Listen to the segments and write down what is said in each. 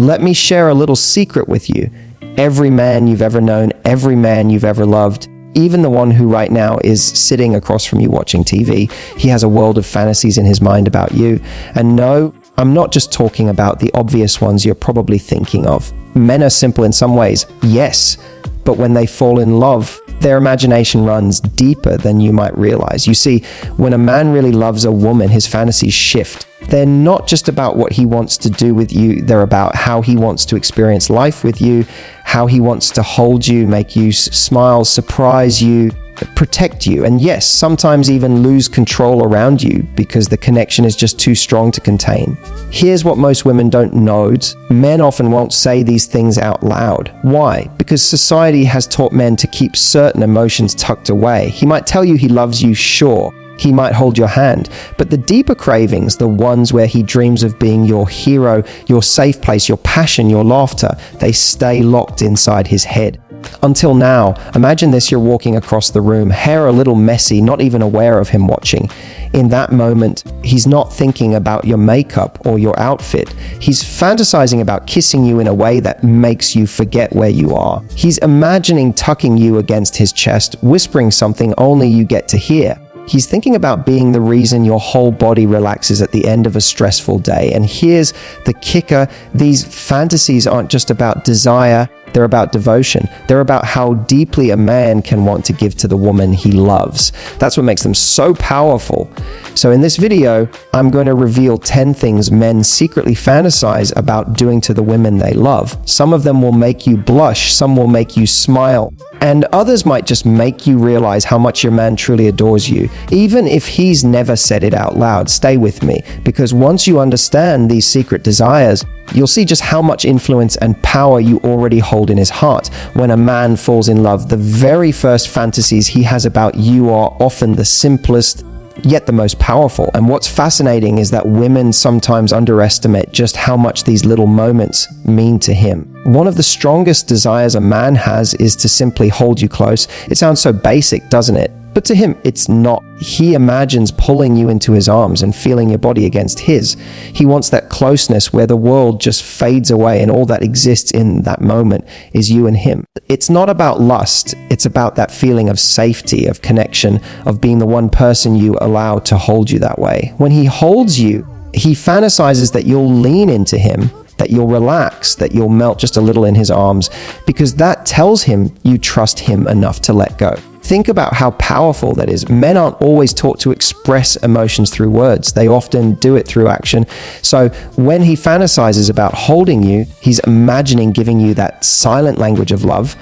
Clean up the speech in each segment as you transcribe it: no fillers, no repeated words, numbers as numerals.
Let me share a little secret with you. Every man you've ever known, every man you've ever loved, even the one who right now is sitting across from you watching TV, he has a world of fantasies in his mind about you. And no, I'm not just talking about the obvious ones you're probably thinking of. Men are simple in some ways, yes, but when they fall in love, their imagination runs deeper than you might realize. You see, when a man really loves a woman, his fantasies shift. They're not just about what he wants to do with you, they're about how he wants to experience life with you, how he wants to hold you, make you smile, surprise you, protect you, and yes, sometimes even lose control around you because the connection is just too strong to contain. Here's what most women don't note. Men often won't say these things out loud. Why? Because society has taught men to keep certain emotions tucked away. He might tell you he loves you, sure. He might hold your hand, but the deeper cravings, the ones where he dreams of being your hero, your safe place, your passion, your laughter, they stay locked inside his head. Until now, imagine this: you're walking across the room, hair a little messy, not even aware of him watching. In that moment, he's not thinking about your makeup or your outfit. He's fantasizing about kissing you in a way that makes you forget where you are. He's imagining tucking you against his chest, whispering something only you get to hear. He's thinking about being the reason your whole body relaxes at the end of a stressful day. And here's the kicker: these fantasies aren't just about desire, they're about devotion. They're about how deeply a man can want to give to the woman he loves. That's what makes them so powerful. So in this video, I'm going to reveal 10 things men secretly fantasize about doing to the women they love. Some of them will make you blush, some will make you smile, and others might just make you realize how much your man truly adores you, even if he's never said it out loud. Stay with me, because once you understand these secret desires, you'll see just how much influence and power you already hold in his heart. When a man falls in love, the very first fantasies he has about you are often the simplest, yet the most powerful. And what's fascinating is that women sometimes underestimate just how much these little moments mean to him. One of the strongest desires a man has is to simply hold you close. It sounds so basic, doesn't it? But to him, it's not. He imagines pulling you into his arms and feeling your body against his. He wants that closeness where the world just fades away and all that exists in that moment is you and him. It's not about lust. It's about that feeling of safety, of connection, of being the one person you allow to hold you that way. When he holds you, he fantasizes that you'll lean into him, that you'll relax, that you'll melt just a little in his arms, because that tells him you trust him enough to let go. Think about how powerful that is. Men aren't always taught to express emotions through words. They often do it through action. So when he fantasizes about holding you, he's imagining giving you that silent language of love.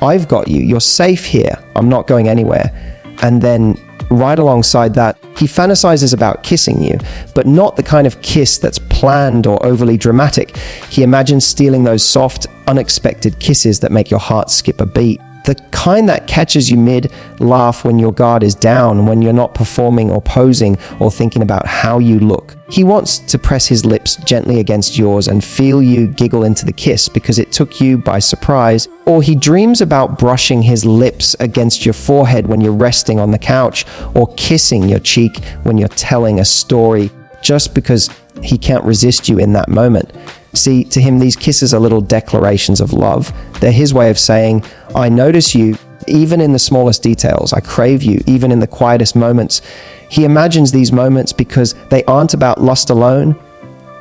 I've got you. You're safe here. I'm not going anywhere. And then right alongside that, he fantasizes about kissing you, but not the kind of kiss that's planned or overly dramatic. He imagines stealing those soft, unexpected kisses that make your heart skip a beat. The kind that catches you mid-laugh when your guard is down, when you're not performing or posing or thinking about how you look. He wants to press his lips gently against yours and feel you giggle into the kiss because it took you by surprise. Or he dreams about brushing his lips against your forehead when you're resting on the couch, or kissing your cheek when you're telling a story, just because he can't resist you in that moment. See, to him, these kisses are little declarations of love. They're his way of saying, I notice you even in the smallest details. I crave you even in the quietest moments. He imagines these moments because they aren't about lust alone.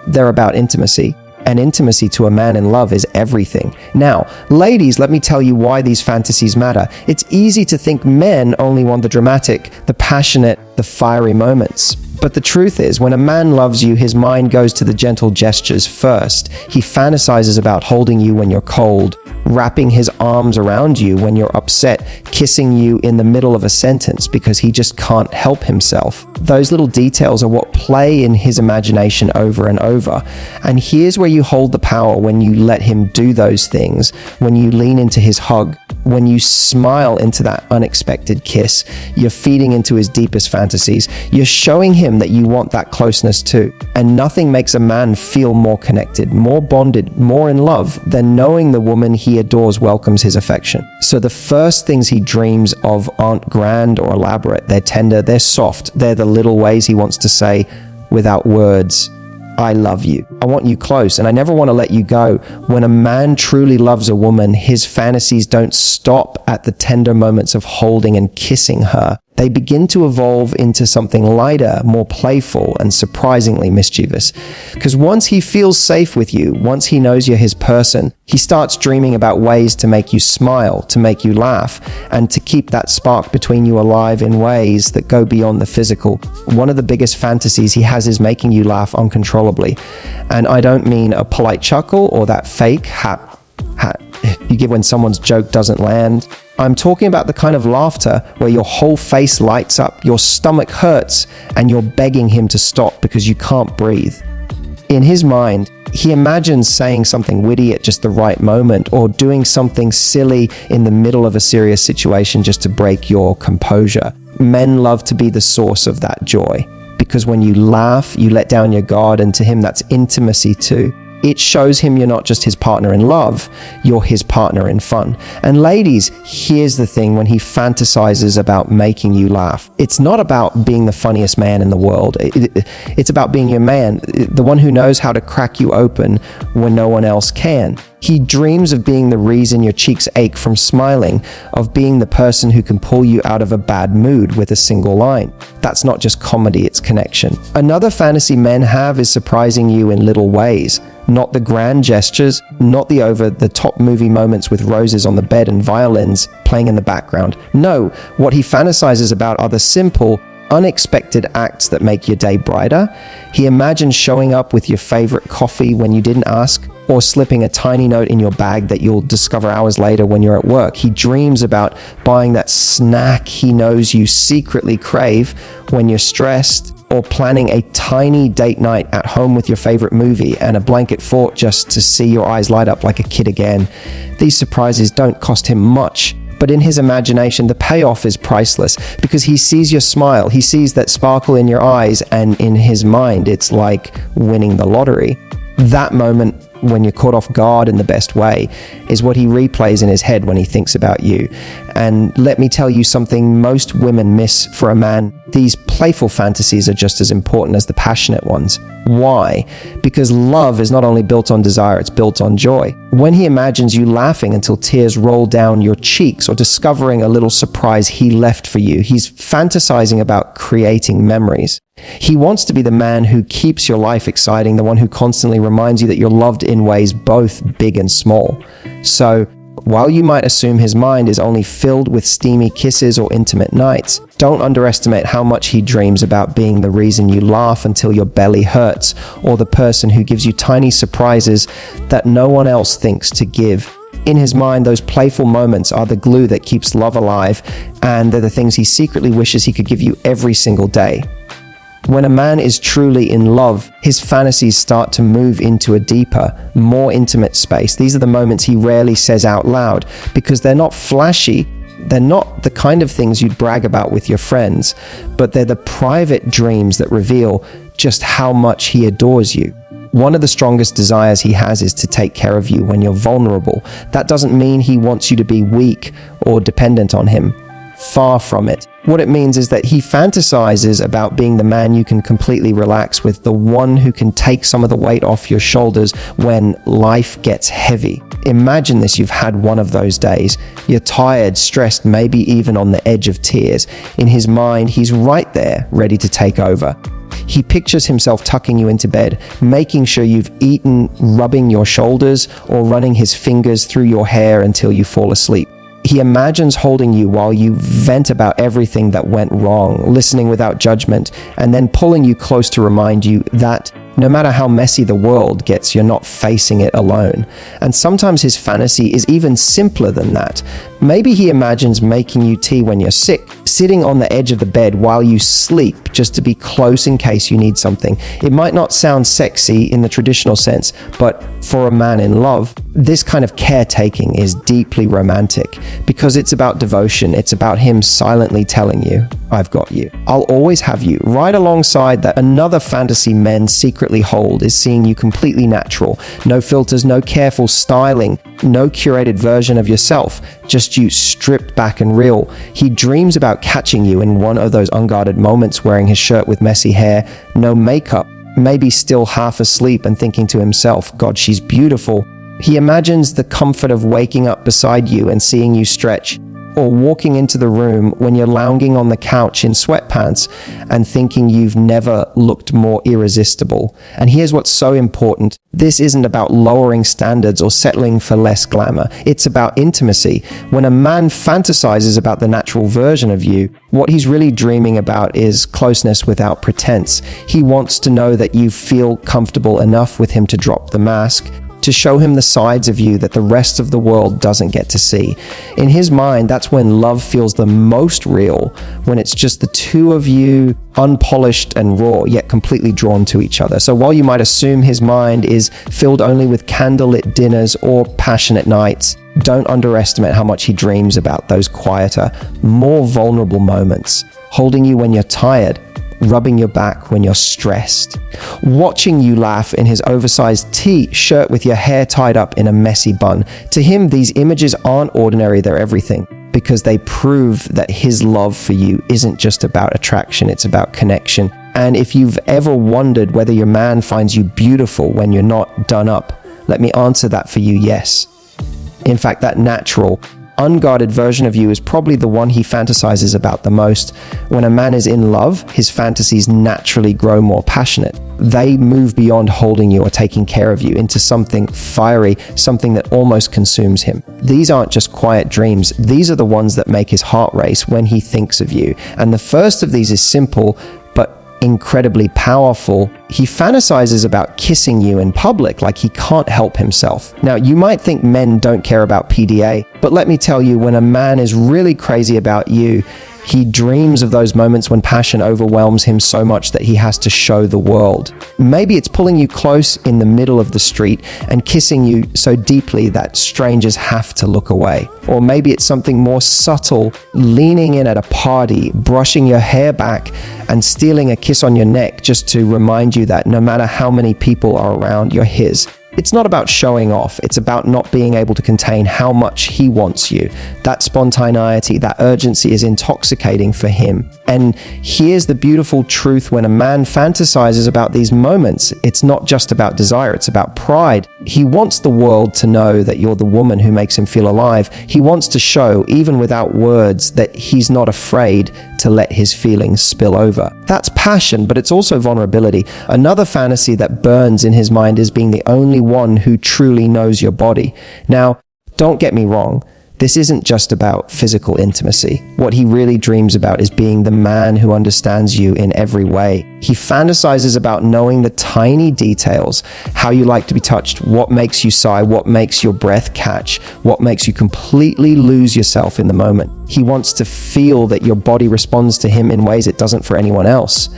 They're about intimacy. And intimacy to a man in love is everything. Now, ladies, let me tell you why these fantasies matter. It's easy to think men only want the dramatic, the passionate, the fiery moments. But the truth is, when a man loves you, his mind goes to the gentle gestures first. He fantasizes about holding you when you're cold, wrapping his arms around you when you're upset, kissing you in the middle of a sentence because he just can't help himself. Those little details are what play in his imagination over and over. And here's where you hold the power: when you let him do those things, when you lean into his hug, when you smile into that unexpected kiss. You're feeding into his deepest fantasies. You're showing him that you want that closeness too. And nothing makes a man feel more connected, more bonded, more in love than knowing the woman he adores welcomes his affection. So the first things he dreams of aren't grand or elaborate. They're tender, they're soft. They're the little ways he wants to say, without words, I love you. I want you close, and I never want to let you go. When a man truly loves a woman, his fantasies don't stop at the tender moments of holding and kissing her. They begin to evolve into something lighter, more playful, and surprisingly mischievous. Because once he feels safe with you, once he knows you're his person, he starts dreaming about ways to make you smile, to make you laugh, and to keep that spark between you alive in ways that go beyond the physical. One of the biggest fantasies he has is making you laugh uncontrollably. And I don't mean a polite chuckle or that fake hat you give when someone's joke doesn't land. I'm talking about the kind of laughter where your whole face lights up, your stomach hurts, and you're begging him to stop because you can't breathe. In his mind, he imagines saying something witty at just the right moment, or doing something silly in the middle of a serious situation just to break your composure. Men love to be the source of that joy, because when you laugh, you let down your guard, and to him that's intimacy too. It shows him you're not just his partner in love, you're his partner in fun. And ladies, here's the thing when he fantasizes about making you laugh. It's not about being the funniest man in the world. It's about being your man, the one who knows how to crack you open when no one else can. He dreams of being the reason your cheeks ache from smiling, of being the person who can pull you out of a bad mood with a single line. That's not just comedy, it's connection. Another fantasy men have is surprising you in little ways. Not the grand gestures, not the over-the-top movie moments with roses on the bed and violins playing in the background. No, what he fantasizes about are the simple, unexpected acts that make your day brighter. He imagines showing up with your favorite coffee when you didn't ask, or slipping a tiny note in your bag that you'll discover hours later when you're at work. He dreams about buying that snack he knows you secretly crave when you're stressed, or planning a tiny date night at home with your favorite movie and a blanket fort just to see your eyes light up like a kid again. These surprises don't cost him much, but in his imagination, the payoff is priceless because he sees your smile, he sees that sparkle in your eyes, and in his mind, it's like winning the lottery. That moment, when you're caught off guard in the best way, is what he replays in his head when he thinks about you. And let me tell you something most women miss for a man. These playful fantasies are just as important as the passionate ones. Why? Because love is not only built on desire, it's built on joy. When he imagines you laughing until tears roll down your cheeks, or discovering a little surprise he left for you, he's fantasizing about creating memories. He wants to be the man who keeps your life exciting, the one who constantly reminds you that you're loved in ways both big and small. So, while you might assume his mind is only filled with steamy kisses or intimate nights, don't underestimate how much he dreams about being the reason you laugh until your belly hurts, or the person who gives you tiny surprises that no one else thinks to give. In his mind, those playful moments are the glue that keeps love alive, and they're the things he secretly wishes he could give you every single day. When a man is truly in love, his fantasies start to move into a deeper, more intimate space. These are the moments he rarely says out loud because they're not flashy. They're not the kind of things you'd brag about with your friends, but they're the private dreams that reveal just how much he adores you. One of the strongest desires he has is to take care of you when you're vulnerable. That doesn't mean he wants you to be weak or dependent on him. Far from it. What it means is that he fantasizes about being the man you can completely relax with, the one who can take some of the weight off your shoulders when life gets heavy. Imagine this, you've had one of those days. You're tired, stressed, maybe even on the edge of tears. In his mind, he's right there, ready to take over. He pictures himself tucking you into bed, making sure you've eaten, rubbing your shoulders, or running his fingers through your hair until you fall asleep. He imagines holding you while you vent about everything that went wrong, listening without judgment, and then pulling you close to remind you that no matter how messy the world gets, you're not facing it alone. And sometimes his fantasy is even simpler than that. Maybe he imagines making you tea when you're sick, sitting on the edge of the bed while you sleep just to be close in case you need something. It might not sound sexy in the traditional sense, but for a man in love, this kind of caretaking is deeply romantic because it's about devotion. It's about him silently telling you, I've got you. I'll always have you. Right alongside that, another fantasy men secretly hold is seeing you completely natural. No filters, no careful styling, no curated version of yourself, just you stripped back and real. He dreams about catching you in one of those unguarded moments wearing his shirt with messy hair, no makeup, maybe still half asleep and thinking to himself, God, she's beautiful. He imagines the comfort of waking up beside you and seeing you stretch, or walking into the room when you're lounging on the couch in sweatpants and thinking you've never looked more irresistible. And here's what's so important. This isn't about lowering standards or settling for less glamour. It's about intimacy. When a man fantasizes about the natural version of you, what he's really dreaming about is closeness without pretense. He wants to know that you feel comfortable enough with him to drop the mask, to show him the sides of you that the rest of the world doesn't get to see. In his mind, that's when love feels the most real, when it's just the two of you, unpolished and raw, yet completely drawn to each other. So while you might assume his mind is filled only with candlelit dinners or passionate nights, don't underestimate how much he dreams about those quieter, more vulnerable moments, holding you when you're tired, rubbing your back when you're stressed, watching you laugh in his oversized t-shirt with your hair tied up in a messy bun. To him, these images aren't ordinary, they're everything, because they prove that his love for you isn't just about attraction, it's about connection. And if you've ever wondered whether your man finds you beautiful when you're not done up, let me answer that for you, yes. In fact, that natural, unguarded version of you is probably the one he fantasizes about the most. When a man is in love, his fantasies naturally grow more passionate. They move beyond holding you or taking care of you into something fiery, something that almost consumes him. These aren't just quiet dreams. These are the ones that make his heart race when he thinks of you. And the first of these is simple, but incredibly powerful. He fantasizes about kissing you in public like he can't help himself. Now, you might think men don't care about PDA, but let me tell you, when a man is really crazy about you, he dreams of those moments when passion overwhelms him so much that he has to show the world. Maybe it's pulling you close in the middle of the street and kissing you so deeply that strangers have to look away. Or maybe it's something more subtle, leaning in at a party, brushing your hair back, and stealing a kiss on your neck just to remind you that no matter how many people are around, you're his. It's not about showing off, it's about not being able to contain how much he wants you. That spontaneity, that urgency is intoxicating for him. And here's the beautiful truth: when a man fantasizes about these moments, it's not just about desire, it's about pride. He wants the world to know that you're the woman who makes him feel alive. He wants to show, even without words, that he's not afraid to let his feelings spill over. That's passion, but it's also vulnerability. Another fantasy that burns in his mind is being the only one who truly knows your body. Now, don't get me wrong. This isn't just about physical intimacy. What he really dreams about is being the man who understands you in every way. He fantasizes about knowing the tiny details, how you like to be touched, what makes you sigh, what makes your breath catch, what makes you completely lose yourself in the moment. He wants to feel that your body responds to him in ways it doesn't for anyone else,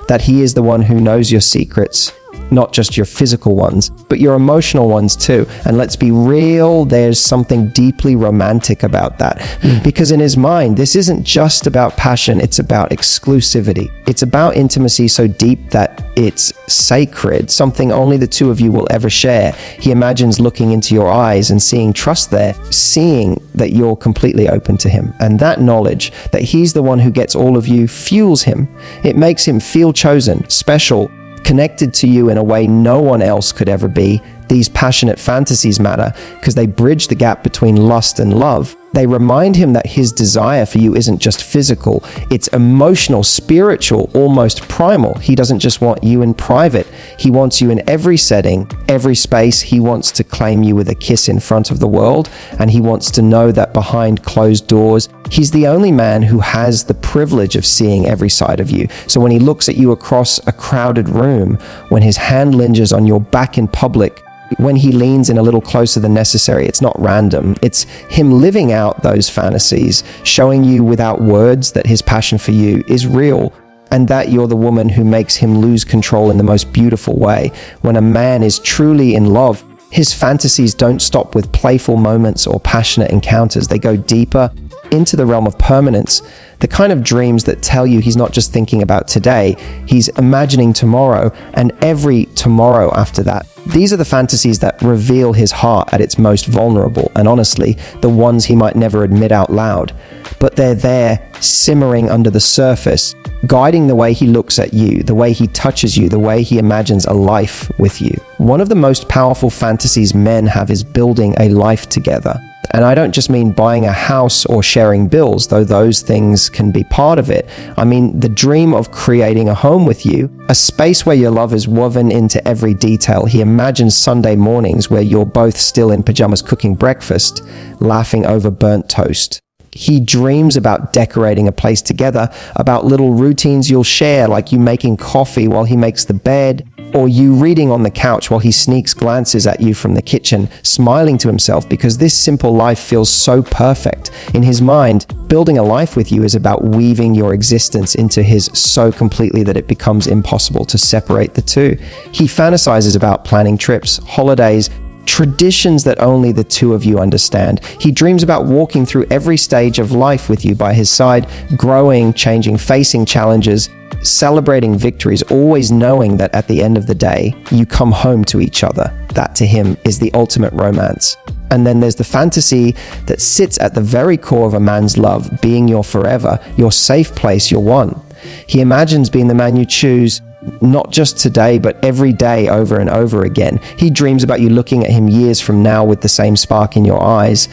that he is the one who knows your secrets, not just your physical ones, but your emotional ones too. And let's be real, there's something deeply romantic about that. Because in his mind, this isn't just about passion, it's about exclusivity. It's about intimacy so deep that it's sacred, something only the two of you will ever share. He imagines looking into your eyes and seeing trust there, seeing that you're completely open to him. And that knowledge that he's the one who gets all of you fuels him. It makes him feel chosen, special, connected to you in a way no one else could ever be. These passionate fantasies matter because they bridge the gap between lust and love. They remind him that his desire for you isn't just physical, it's emotional, spiritual, almost primal. He doesn't just want you in private. He wants you in every setting, every space. He wants to claim you with a kiss in front of the world, and he wants to know that behind closed doors, he's the only man who has the privilege of seeing every side of you. So when he looks at you across a crowded room, when his hand lingers on your back in public, when he leans in a little closer than necessary, it's not random. It's him living out those fantasies, showing you without words that his passion for you is real, and that you're the woman who makes him lose control in the most beautiful way. When a man is truly in love, his fantasies don't stop with playful moments or passionate encounters. They go deeper, into the realm of permanence, the kind of dreams that tell you he's not just thinking about today, he's imagining tomorrow and every tomorrow after that. These are the fantasies that reveal his heart at its most vulnerable, and honestly, the ones he might never admit out loud. But they're there, simmering under the surface, guiding the way he looks at you, the way he touches you, the way he imagines a life with you. One of the most powerful fantasies men have is building a life together. And I don't just mean buying a house or sharing bills, though those things can be part of it. I mean the dream of creating a home with you, a space where your love is woven into every detail. He imagines Sunday mornings where you're both still in pajamas cooking breakfast, laughing over burnt toast. He dreams about decorating a place together, about little routines you'll share, like you making coffee while he makes the bed, or you reading on the couch while he sneaks glances at you from the kitchen, smiling to himself because this simple life feels so perfect. In his mind, building a life with you is about weaving your existence into his so completely that it becomes impossible to separate the two. He fantasizes about planning trips, holidays, traditions that only the two of you understand. He dreams about walking through every stage of life with you by his side, growing, changing, facing challenges, celebrating victories, always knowing that at the end of the day, you come home to each other. That to him is the ultimate romance. And then there's the fantasy that sits at the very core of a man's love, being your forever, your safe place, your one. He imagines being the man you choose, not just today, but every day over and over again. He dreams about you looking at him years from now with the same spark in your eyes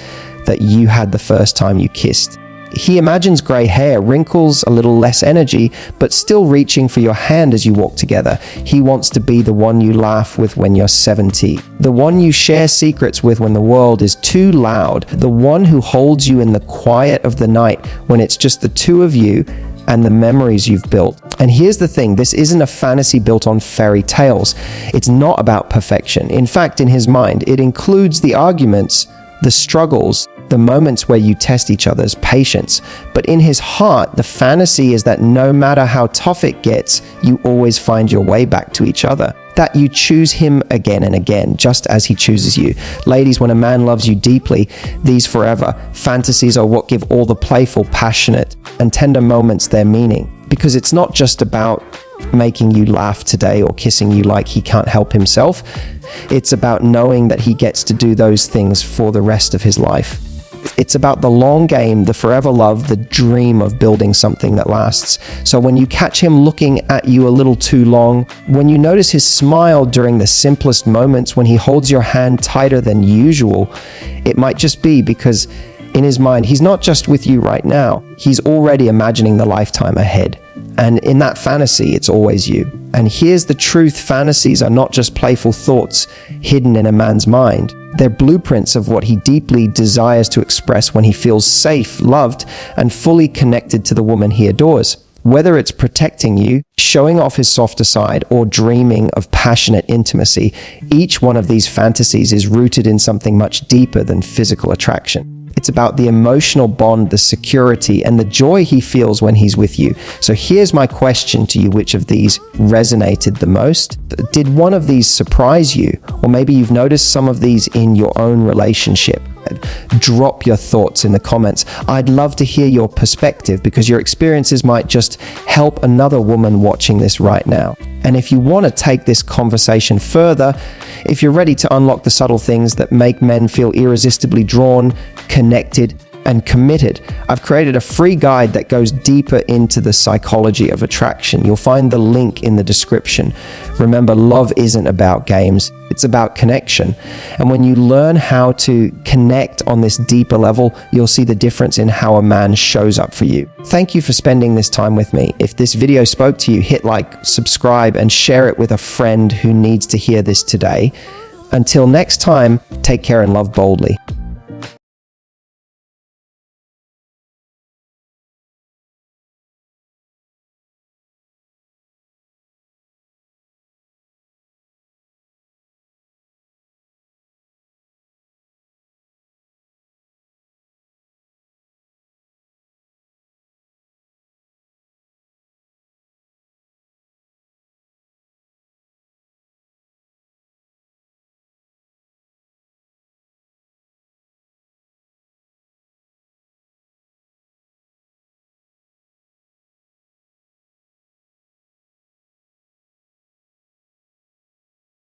that you had the first time you kissed. He imagines gray hair, wrinkles, a little less energy, but still reaching for your hand as you walk together. He wants to be the one you laugh with when you're 70, the one you share secrets with when the world is too loud, the one who holds you in the quiet of the night when it's just the two of you and the memories you've built. And here's the thing, this isn't a fantasy built on fairy tales. It's not about perfection. In fact, in his mind, it includes the arguments, the struggles, the moments where you test each other's patience. But in his heart, the fantasy is that no matter how tough it gets, you always find your way back to each other. That you choose him again and again, just as he chooses you. Ladies, when a man loves you deeply, these forever fantasies are what give all the playful, passionate, and tender moments their meaning. Because it's not just about making you laugh today or kissing you like he can't help himself. It's about knowing that he gets to do those things for the rest of his life. It's about the long game, the forever love, the dream of building something that lasts. So when you catch him looking at you a little too long, when you notice his smile during the simplest moments, when he holds your hand tighter than usual, it might just be because in his mind, he's not just with you right now, he's already imagining the lifetime ahead. And in that fantasy, it's always you. And here's the truth, fantasies are not just playful thoughts hidden in a man's mind. They're blueprints of what he deeply desires to express when he feels safe, loved, and fully connected to the woman he adores. Whether it's protecting you, showing off his softer side, or dreaming of passionate intimacy, each one of these fantasies is rooted in something much deeper than physical attraction. It's about the emotional bond, the security, and the joy he feels when he's with you. So here's my question to you, which of these resonated the most? Did one of these surprise you? Or maybe you've noticed some of these in your own relationship. Drop your thoughts in the comments. I'd love to hear your perspective because your experiences might just help another woman watching this right now. And if you want to take this conversation further, if you're ready to unlock the subtle things that make men feel irresistibly drawn, connected, and committed, I've created a free guide that goes deeper into the psychology of attraction. You'll find the link in the description. Remember, love isn't about games, it's about connection. And when you learn how to connect on this deeper level, you'll see the difference in how a man shows up for you. Thank you for spending this time with me. If this video spoke to you, hit like, subscribe, and share it with a friend who needs to hear this today. Until next time, take care and love boldly.